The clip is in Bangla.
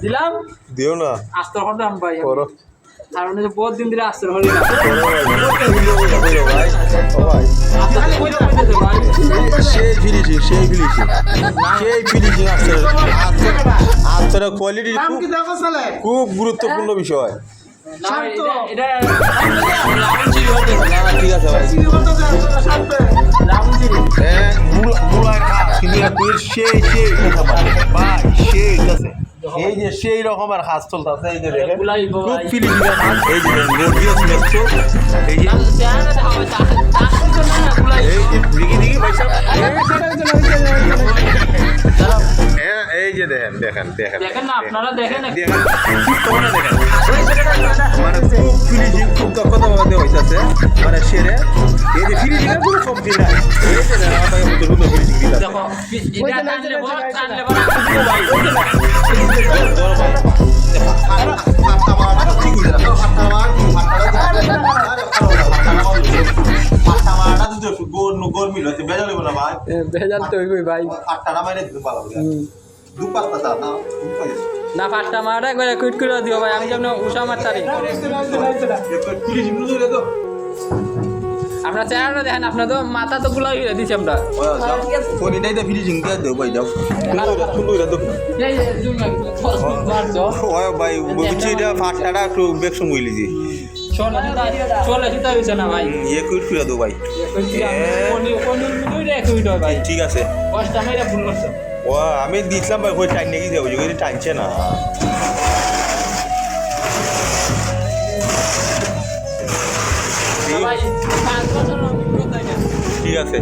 দিলাম দিও না আস্তর করতাম ভাই করো কারণ যে বহুত দিন ধরে আস্তর করি না ভাই ও ভাই আস্তর কইতে কইতে ভাই সেই ফিনিশিং আছে আস্তর কোয়ালিটি খুব গুরুত্বপূর্ণ বিষয় না এটা লাউন চিড়ি হতে ঠিক আছে ভাই লাউন চিড়ি হ্যাঁ মুলার খাস কিন্তু তুই সেই কথা বলে ভাই সেই আছে এই যে সেই রকমের খাস চলতেছে এই যে দেখেন খুব ফিনিশিং এর খাস এই যে গর্জিয়াস মেট্রো এই যে এই যে দিকে ভাই সাহেব হ্যাঁ এই যে দেখেন না আপনারা দেখেন মানে খুব ফিনিশিং খুব দক্ষতাভাবে হইতাছে মানে সেরে এই যে ফিনিশিং এর কোনো কমতি নাই এই যে ভাই কত সুন্দর ফিনিশিং দিতাছে দেখো এটা টানলে বড় বেজাল তো হইবই ভাই না পাঁচটা মারা একবার কুইট করে দিও ভাই আমি যেমন উষা মারতারি আপনার চেহারা দেখেন আপনার তো মাথা তো গুলা হয়ে দিচ্ছি আমরা ফিনিশিং দিয়ে দেবো ভাই যাও ভাই বুঝছি এটা ফাটটা একটু বেকসম হইলিছি চলে জুতা হয়েছে না ভাই ইয়ে কুইট করে দেবো ভাই ভাই ঠিক আছে পাঁচটা মেয়েরা ভুল করছো ও আমি দিছিলাম ভাই ওই টাইম নাকি যাবো যদি টানছে না ভাই 5 বছর অভিজ্ঞতা ঠিক আছে